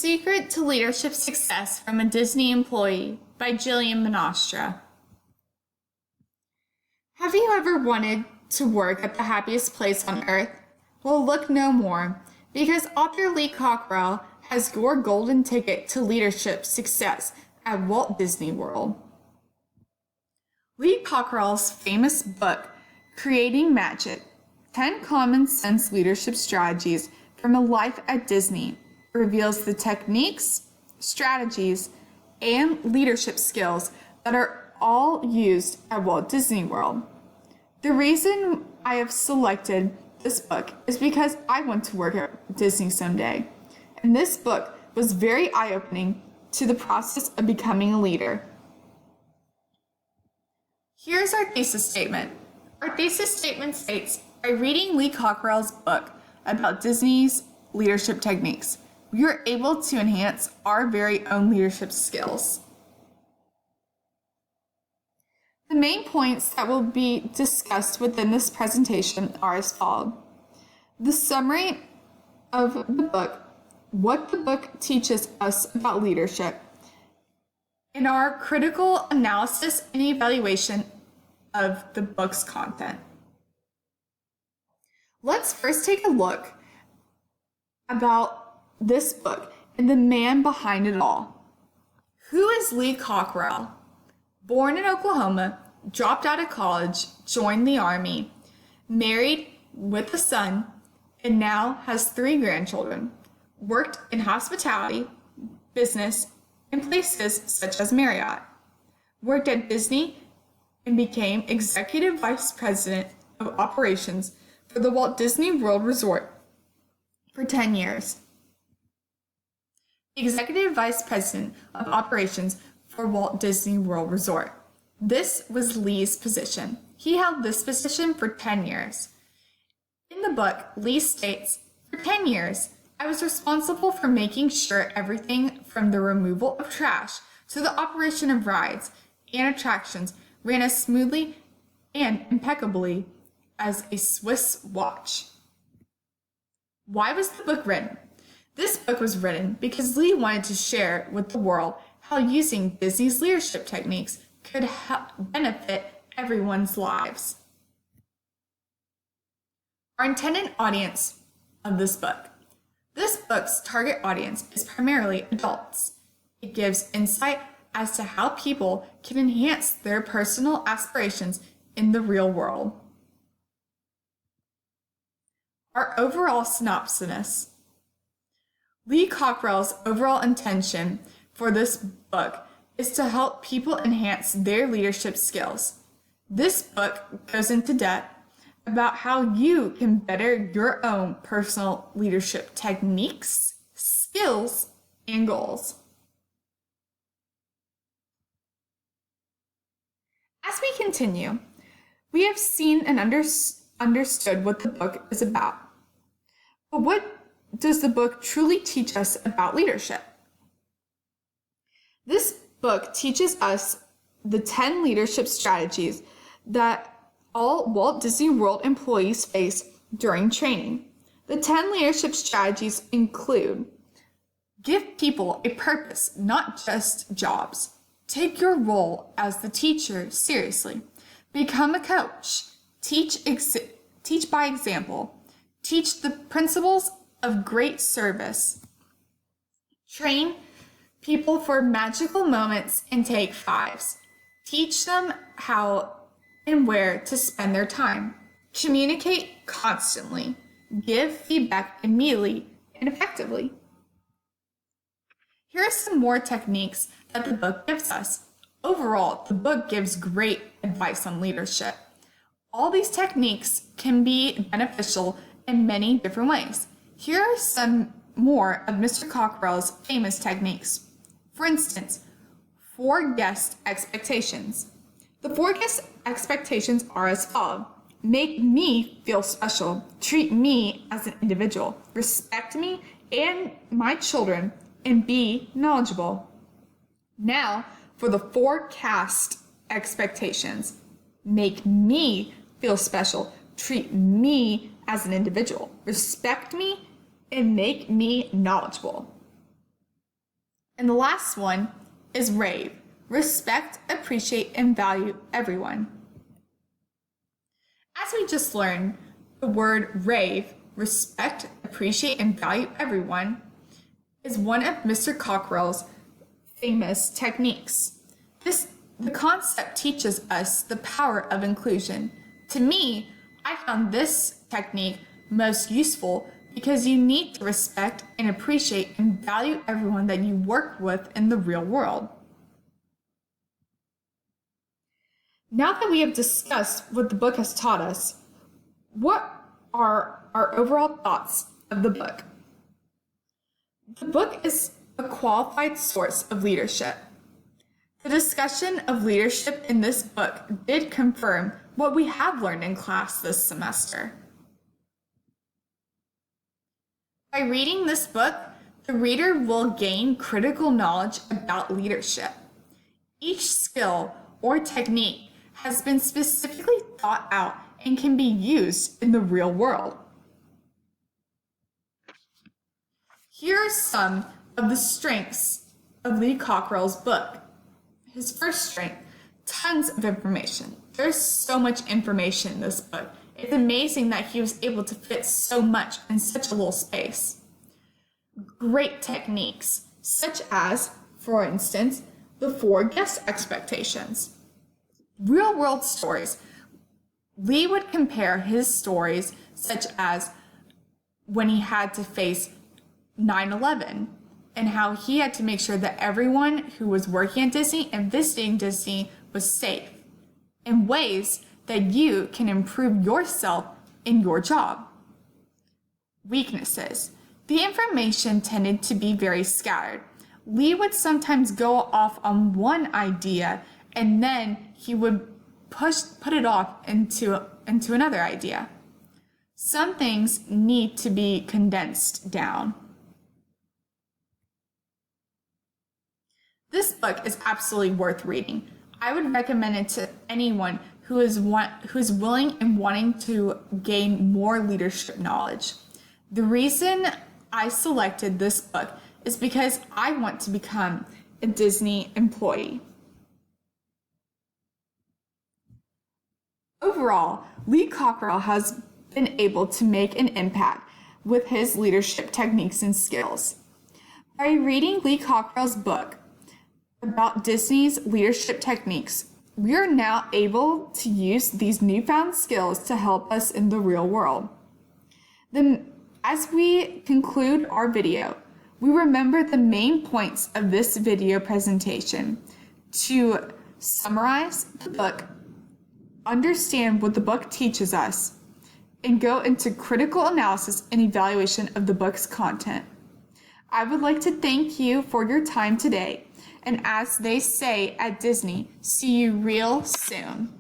Secret to Leadership Success from a Disney Employee by Jillian Monastra. Have you ever wanted to work at the happiest place on earth? Well, look no more, because author Lee Cockrell has your golden ticket to leadership success at Walt Disney World. Lee Cockrell's famous book, Creating Magic: 10 Common Sense Leadership Strategies from a Life at Disney, reveals the techniques, strategies, and leadership skills that are all used at Walt Disney World. The reason I have selected this book is because I want to work at Disney someday, and this book was very eye-opening to the process of becoming a leader. Here's our thesis statement. Our thesis statement states, by reading Lee Cockrell's book about Disney's leadership techniques, we are able to enhance our very own leadership skills. The main points that will be discussed within this presentation are as follows. The summary of the book, what the book teaches us about leadership, and our critical analysis and evaluation of the book's content. Let's first take a look about this book and the man behind it all. Who is Lee Cockrell? Born in Oklahoma, dropped out of college, joined the Army, married with a son, and now has 3 grandchildren. Worked in hospitality, business, and places such as Marriott. Worked at Disney and became Executive Vice President of Operations for the Walt Disney World Resort for 10 years. Executive Vice President of Operations for Walt Disney World Resort. This was Lee's position. He held this position for 10 years. In the book, Lee states, for 10 years, I was responsible for making sure everything from the removal of trash to the operation of rides and attractions ran as smoothly and impeccably as a Swiss watch. Why was the book written? This book was written because Lee wanted to share with the world how using Disney's leadership techniques could help benefit everyone's lives. Our intended audience of this book. This book's target audience is primarily adults. It gives insight as to how people can enhance their personal aspirations in the real world. Our overall synopsis. Lee Cockrell's overall intention for this book is to help people enhance their leadership skills. This book goes into depth about how you can better your own personal leadership techniques, skills, and goals. As we continue, we have seen and understood what the book is about. But what does the book truly teach us about leadership? This book teaches us the 10 leadership strategies that all Walt Disney World employees face during training. The 10 leadership strategies include: give people a purpose, not just jobs. Take your role as the teacher seriously. Become a coach. Teach by example. Teach the principles of great service. Train people for magical moments and take 5s. Teach them how and where to spend their time. Communicate constantly. Give feedback immediately and effectively. Here are some more techniques that the book gives us. Overall, the book gives great advice on leadership. All these techniques can be beneficial in many different ways. Here are some more of Mr. Cockrell's famous techniques. For instance, 4 guest expectations. The 4 guest expectations are as follows. Make me feel special. Treat me as an individual. Respect me and my children, and be knowledgeable. Now, for the 4 cast expectations. Make me feel special. Treat me as an individual. Respect me and make me knowledgeable. And the last one is rave. Respect, appreciate, and value everyone. As we just learned, the word rave, respect, appreciate, and value everyone, is one of Mr. Cockrell's famous techniques. The concept teaches us the power of inclusion. To me, I found this technique most useful because you need to respect and appreciate and value everyone that you work with in the real world. Now that we have discussed what the book has taught us, what are our overall thoughts of the book? The book is a qualified source of leadership. The discussion of leadership in this book did confirm what we have learned in class this semester. By reading this book, the reader will gain critical knowledge about leadership. Each skill or technique has been specifically thought out and can be used in the real world. Here are some of the strengths of Lee Cockrell's book. His first strength, tons of information. There's so much information in this book. It's amazing that he was able to fit so much in such a little space. Great techniques, such as, for instance, the 4 guest expectations. Real world stories. Lee would compare his stories, such as when he had to face 9/11 and how he had to make sure that everyone who was working at Disney and visiting Disney was safe, in ways that you can improve yourself in your job. Weaknesses. The information tended to be very scattered. Lee would sometimes go off on one idea and then he would put it off into another idea. Some things need to be condensed down. This book is absolutely worth reading. I would recommend it to anyone who is willing and wanting to gain more leadership knowledge. The reason I selected this book is because I want to become a Disney employee. Overall, Lee Cockrell has been able to make an impact with his leadership techniques and skills. By reading Lee Cockrell's book about Disney's leadership techniques, we are now able to use these newfound skills to help us in the real world. As we conclude our video, we remember the main points of this video presentation to summarize the book, understand what the book teaches us, and go into critical analysis and evaluation of the book's content. I would like to thank you for your time today, and as they say at Disney, see you real soon.